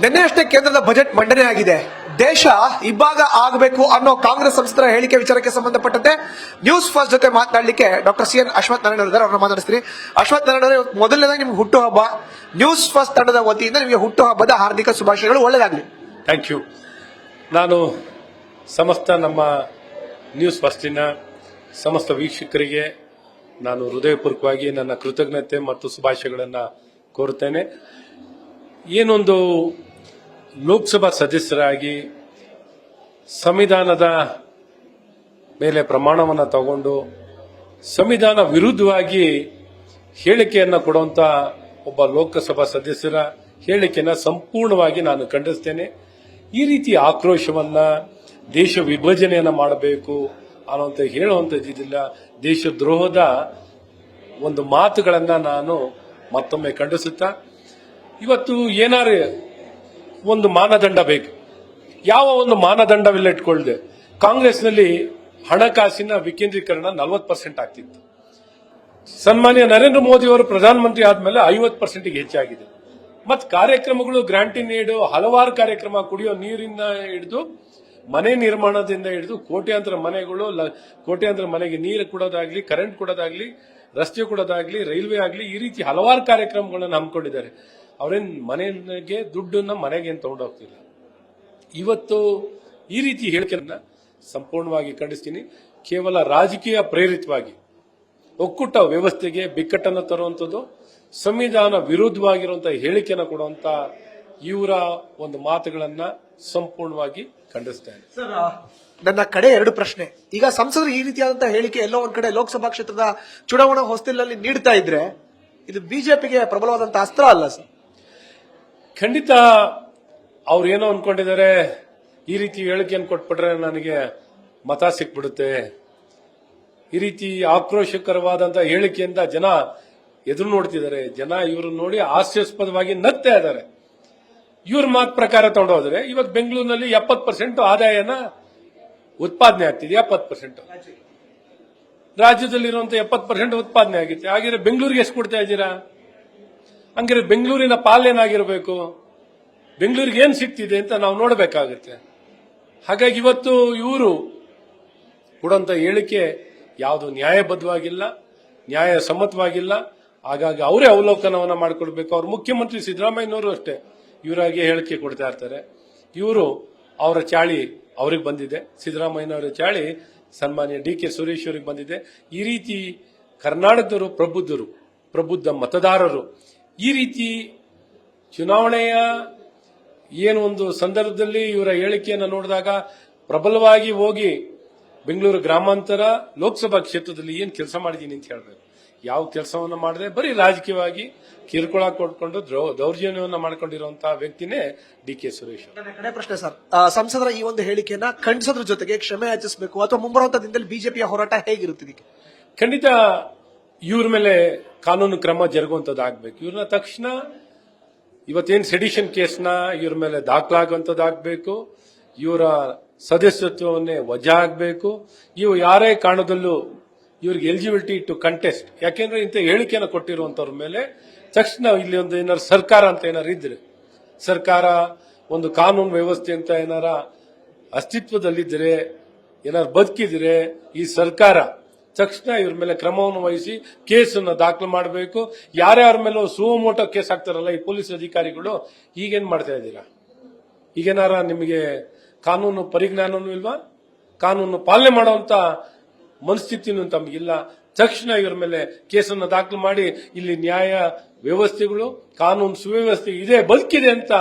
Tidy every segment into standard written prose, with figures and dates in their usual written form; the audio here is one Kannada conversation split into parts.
ನಿನ್ನೆ ಅಷ್ಟೇ ಕೇಂದ್ರದ ಬಜೆಟ್ ಮಂಡನೆ ಆಗಿದೆ. ದೇಶ ಇಬ್ಬಾಗ ಆಗಬೇಕು ಅನ್ನೋ ಕಾಂಗ್ರೆಸ್ ಸಂಸದರ ಹೇಳಿಕೆ ವಿಚಾರಕ್ಕೆ ಸಂಬಂಧಪಟ್ಟಂತೆ ನ್ಯೂಸ್ ಫಸ್ಟ್ ಜೊತೆ ಮಾತನಾಡಲಿಕ್ಕೆ ಡಾಕ್ಟರ್ CN ಅಶ್ವಥ್ ನಾರಾಯಣ ಅವರು ಅವ್ರನ್ನ ಮಾತಾಡಿಸ್ತೀನಿ. ಅಶ್ವಥ್ ನಾರಾಯಣ ಅವರು, ಮೊದಲನೇದಾಗಿ ನಿಮ್ಗೆ ಹುಟ್ಟುಹಬ್ಬ. ನ್ಯೂಸ್ ಫಸ್ಟ್ ತಂಡದ ವತಿಯಿಂದ ನಿಮಗೆ ಹುಟ್ಟುಹಬ್ಬದ ಹಾರ್ದಿಕ ಶುಭಾಶಯಗಳು. ಒಳ್ಳೆಯದಾಗಲಿ. Thank you. ನಾನು ಸಮಸ್ತ ನಮ್ಮ ನ್ಯೂಸ್ ಫಸ್ಟಿನ ಸಮಸ್ತ ವೀಕ್ಷಕರಿಗೆ ನಾನು ಹೃದಯಪೂರ್ವಕವಾಗಿ ನನ್ನ ಕೃತಜ್ಞತೆ ಮತ್ತು ಶುಭಾಶಯಗಳನ್ನು ಕೋರುತ್ತೇನೆ. ಏನೊಂದು ಲೋಕಸಭಾ ಸದಸ್ಯರಾಗಿ ಸಂವಿಧಾನದ ಮೇಲೆ ಪ್ರಮಾಣವನ್ನು ತಗೊಂಡು ಸಂವಿಧಾನ ವಿರುದ್ಧವಾಗಿ ಹೇಳಿಕೆಯನ್ನು ಕೊಡುವಂತ ಒಬ್ಬ ಲೋಕಸಭಾ ಸದಸ್ಯರ ಹೇಳಿಕೆಯನ್ನು ಸಂಪೂರ್ಣವಾಗಿ ನಾನು ಖಂಡಿಸ್ತೇನೆ. ಈ ರೀತಿ ಆಕ್ರೋಶವನ್ನ ದೇಶ ವಿಭಜನೆಯನ್ನ ಮಾಡಬೇಕು ಅನ್ನುವಂತ ಹೇಳುವಂತದ್ದಿಲ್ಲ. ದೇಶದ್ರೋಹದ ಒಂದು ಮಾತುಗಳನ್ನ ನಾನು ಮತ್ತೊಮ್ಮೆ ಖಂಡಿಸುತ್ತಾ, ಇವತ್ತು ಏನಾರು ಒಂದು ಮಾನದಂಡ ಬೇಕು. ಯಾವ ಒಂದು ಮಾನದಂಡವಿಲ್ಲ ಇಟ್ಕೊಳ್ಳದೆ ಕಾಂಗ್ರೆಸ್ನಲ್ಲಿ ಹಣಕಾಸಿನ ವಿಕೇಂದ್ರೀಕರಣ 40% ಆಗ್ತಿತ್ತು. ಸನ್ಮಾನ್ಯ ನರೇಂದ್ರ ಮೋದಿ ಅವರು ಪ್ರಧಾನಮಂತ್ರಿ ಆದ್ಮೇಲೆ 50% ಹೆಚ್ಚಾಗಿದೆ. ಮತ್ತು ಕಾರ್ಯಕ್ರಮಗಳು ಗ್ರಾಂಟಿನ್ ಏಡ್, ಹಲವಾರು ಕಾರ್ಯಕ್ರಮ, ಕುಡಿಯೋ ನೀರಿನ ಹಿಡಿದು ಮನೆ ನಿರ್ಮಾಣದಿಂದ ಹಿಡಿದು ಕೋಟ್ಯಾಂತರ ಮನೆಗಳು, ಕೋಟ್ಯಾಂತರ ಮನೆಗೆ ನೀರು ಕೊಡೋದಾಗ್ಲಿ, ಕರೆಂಟ್ ಕೊಡೋದಾಗ್ಲಿ, ರಸ್ತೆ ಕೊಡೋದಾಗ್ಲಿ, ರೈಲ್ವೆ ಆಗಲಿ, ಈ ರೀತಿ ಹಲವಾರು ಕಾರ್ಯಕ್ರಮಗಳನ್ನು ಹಮ್ಮಿಕೊಂಡಿದ್ದಾರೆ. ಅವರೇನು ಮನೆಗೆ ದುಡ್ಡನ್ನ ಮನೆಗೆ ಏನು ತಗೊಂಡೋಗ್ತಿಲ್ಲ. ಇವತ್ತು ಈ ರೀತಿ ಹೇಳಿಕೆಯನ್ನ ಸಂಪೂರ್ಣವಾಗಿ ಖಂಡಿಸ್ತೀನಿ. ಕೇವಲ ರಾಜಕೀಯ ಪ್ರೇರಿತವಾಗಿ ಒಕ್ಕೂಟ ವ್ಯವಸ್ಥೆಗೆ ಬಿಕ್ಕಟ್ಟನ್ನು ತರುವಂಥದ್ದು, ಸಂವಿಧಾನ ವಿರುದ್ಧವಾಗಿರುವಂತಹ ಹೇಳಿಕೆಯನ್ನು ಕೊಡುವಂತ ಇವರ ಒಂದು ಮಾತುಗಳನ್ನ ಸಂಪೂರ್ಣವಾಗಿ ಖಂಡಿಸ್ತೇನೆ. ಸರ್, ನನ್ನ ಕಡೆ 2 ಪ್ರಶ್ನೆ. ಈಗ ಸಂಸದರು ಈ ರೀತಿಯಾದಂತಹ ಹೇಳಿಕೆ ಎಲ್ಲೋ ಒಂದ್ ಕಡೆ ಲೋಕಸಭಾ ಕ್ಷೇತ್ರದ ಚುನಾವಣಾ ಹೊಸ್ತಿಲಲ್ಲಿ ನೀಡ್ತಾ ಇದ್ರೆ ಇದು ಬಿಜೆಪಿಗೆ ಪ್ರಬಲವಾದಂತಹ ಅಸ್ತ್ರ ಅಲ್ಲ ಸರ್? ಖಂಡಿತ ಅವ್ರು ಏನೋ ಅನ್ಕೊಂಡಿದ್ದಾರೆ, ಈ ರೀತಿ ಹೇಳಿಕೆಯನ್ನು ಕೊಟ್ಬಿಟ್ರೆ ನನಗೆ ಮತ ಸಿಕ್ಬಿಡುತ್ತೆ, ಈ ರೀತಿ ಆಕ್ರೋಶಕರವಾದಂತಹ ಹೇಳಿಕೆಯಿಂದ ಜನ ಎದುರು ನೋಡ್ತಿದ್ದಾರೆ. ಜನ ಇವರು ನೋಡಿ ಹಾಸ್ಯಾಸ್ಪದವಾಗಿ ನಗ್ತಾ ಇದ್ದಾರೆ. ಇವ್ರ ಮಾತು ಪ್ರಕಾರ ತಗೊಂಡೋದ್ರೆ ಇವತ್ತು ಬೆಂಗಳೂರಿನಲ್ಲಿ 70% ಆದಾಯನ ಉತ್ಪಾದನೆ ಆಗ್ತಿದೆ. 70% ರಾಜ್ಯದಲ್ಲಿರುವಂತಹ 70% ಉತ್ಪಾದನೆ ಆಗಿದೆ. ಹಾಗಿದ್ರೆ ಬೆಂಗಳೂರಿಗೆ ಎಷ್ಟು ಕೊಡ್ತಾ ಇದ್ದೀರಾ? ಹಂಗಿದ್ರೆ ಬೆಂಗಳೂರಿನ ಪಾಲೇನಾಗಿರಬೇಕು, ಬೆಂಗಳೂರಿಗೆ ಏನ್ ಸಿಗ್ತಿದೆ ಅಂತ ನಾವು ನೋಡಬೇಕಾಗುತ್ತೆ. ಹಾಗಾಗಿ ಇವತ್ತು ಇವರು ಕೊಡುವಂತ ಹೇಳಿಕೆ ಯಾವುದು ನ್ಯಾಯಬದ್ಧವಾಗಿಲ್ಲ, ನ್ಯಾಯ ಸಮ್ಮತವಾಗಿಲ್ಲ. ಹಾಗಾಗಿ ಅವರೇ ಅವಲೋಕನವನ್ನ ಮಾಡಿಕೊಡ್ಬೇಕು. ಅವ್ರ ಮುಖ್ಯಮಂತ್ರಿ ಸಿದ್ದರಾಮಯ್ಯನವರು ಅಷ್ಟೇ ಇವರಾಗೆ ಹೇಳಿಕೆ ಕೊಡ್ತಾ ಇರ್ತಾರೆ. ಇವರು ಅವರ ಚಾಳಿ ಅವ್ರಿಗೆ ಬಂದಿದೆ, ಸಿದ್ದರಾಮಯ್ಯನವರ ಚಾಳಿ ಸನ್ಮಾನ್ಯ DK ಸುರೇಶ್ ಅವರಿಗೆ ಬಂದಿದೆ. ಈ ರೀತಿ ಕರ್ನಾಟಕದವರು ಪ್ರಬುದ್ಧ ಮತದಾರರು ಈ ರೀತಿ ಚುನಾವಣೆಯ ಏನು ಒಂದು ಸಂದರ್ಭದಲ್ಲಿ ಇವರ ಹೇಳಿಕೆಯನ್ನು ನೋಡಿದಾಗ ಪ್ರಬಲವಾಗಿ ಹೋಗಿ ಬೆಂಗಳೂರು ಗ್ರಾಮಾಂತರ ಲೋಕಸಭಾ ಕ್ಷೇತ್ರದಲ್ಲಿ ಏನ್ ಕೆಲಸ ಮಾಡಿದೀನಿ ಅಂತ ಹೇಳಬೇಕು. ಯಾವ ಕೆಲಸವನ್ನ ಮಾಡದೆ ಬರೀ ರಾಜಕೀಯವಾಗಿ ಕಿರುಕುಳ ಕೊಟ್ಕೊಂಡು ದೌರ್ಜನ್ಯವನ್ನ ಮಾಡ್ಕೊಂಡಿರುವಂತಹ ವ್ಯಕ್ತಿನೇ DK ಸುರೇಶ್. ನನ್ನ ಕಡೆ ಪ್ರಶ್ನೆ ಸರ್, ಸಂಸದರ ಈ ಒಂದು ಹೇಳಿಕೆಯನ್ನ ಖಂಡಿಸೋದ್ರ ಜೊತೆಗೆ ಕ್ಷಮೆ ಯಾಚಿಸಬೇಕು ಅಥವಾ ಮುಂಬರುವಂತಹ ದಿನದಲ್ಲಿ ಬಿಜೆಪಿಯ ಹೋರಾಟ ಹೇಗಿರುತ್ತದೆ? ಖಂಡಿತ ಇವ್ರ ಮೇಲೆ ಕಾನೂನು ಕ್ರಮ ಜರುಗುವಂತದ್ದಾಗಬೇಕು. ಇವ್ರನ್ನ ತಕ್ಷಣ ಇವತ್ತೇನು ಸೆಡಿಷನ್ ಕೇಸ್ನ ಇವ್ರ ಮೇಲೆ ದಾಖಲಾಗುವಂತದ್ದಾಗಬೇಕು. ಇವರ ಸದಸ್ಯತ್ವವನ್ನೇ ವಜಾ ಆಗಬೇಕು. ಇವು ಯಾರೇ ಕಾರಣದಲ್ಲೂ ಇವ್ರಿಗೆ ಎಲಿಜಿಬಿಲಿಟಿ ಟು ಕಂಟೆಸ್ಟ್, ಯಾಕೆಂದ್ರೆ ಇಂಥ ಹೇಳಿಕೆಯನ್ನು ಕೊಟ್ಟಿರುವಂತವ್ರ ಮೇಲೆ ತಕ್ಷಣ ಇಲ್ಲಿ ಒಂದು ಏನಾರು ಸರ್ಕಾರ ಅಂತ ಏನಾರು ಇದ್ರೆ, ಸರ್ಕಾರ ಒಂದು ಕಾನೂನು ವ್ಯವಸ್ಥೆ ಅಂತ ಏನಾರ ಅಸ್ತಿತ್ವದಲ್ಲಿದ್ದರೆ, ಏನಾರು ಬದುಕಿದ್ರೆ ಈ ಸರ್ಕಾರ ತಕ್ಷಣ ಇವ್ರ ಮೇಲೆ ಕ್ರಮವನ್ನು ವಹಿಸಿ ಕೇಸನ್ನು ದಾಖಲು ಮಾಡಬೇಕು. ಯಾರ್ಯಾರ ಮೇಲೂ ಸುಮೋಟೋ ಕೇಸ್ ಹಾಕ್ತಾರಲ್ಲ ಈ ಪೊಲೀಸ್ ಅಧಿಕಾರಿಗಳು, ಈಗೇನ್ ಮಾಡ್ತಾ ಇದ್ದೀರಾ? ಈಗೇನಾರ ನಿಮಗೆ ಕಾನೂನು ಪರಿಜ್ಞಾನನೂ ಇಲ್ವಾ? ಕಾನೂನು ಪಾಲನೆ ಮಾಡುವಂತ ಮನಸ್ಥಿತಿನೂ ತಮಗಿಲ್ಲ. ತಕ್ಷಣ ಇವ್ರ ಮೇಲೆ ಕೇಸನ್ನು ದಾಖಲು ಮಾಡಿ ಇಲ್ಲಿ ನ್ಯಾಯ ವ್ಯವಸ್ಥೆಗಳು, ಕಾನೂನು ಸುವ್ಯವಸ್ಥೆ ಇದೆ, ಬದುಕಿದೆ ಅಂತ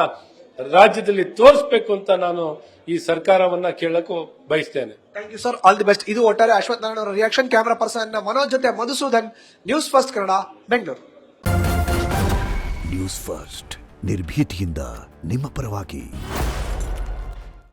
ರಾಜ್ಯದಲ್ಲಿ ತೋರಿಸಬೇಕು ಅಂತ ನಾನು ಈ ಸರ್ಕಾರವನ್ನ ಕೇಳಕ್ಕೂ ಬಯಸ್ತೇನೆ. Thank you sir, all the best. ಇದು ಒಟ್ಟಾರೆ ಅಶ್ವಥ್ ನಾರಾಯಣ ಅವರ ರಿಯಾಕ್ಷನ್. ಕ್ಯಾಮರಾ ಪರ್ಸನ್ ಮನೋಜ್ ಜೊತೆ Madhusudan, news first Kannada, Bengaluru. News first ನಿರ್ಭೀತಿಯಿಂದ ನಿಮ್ಮ ಪರವಾಗಿ.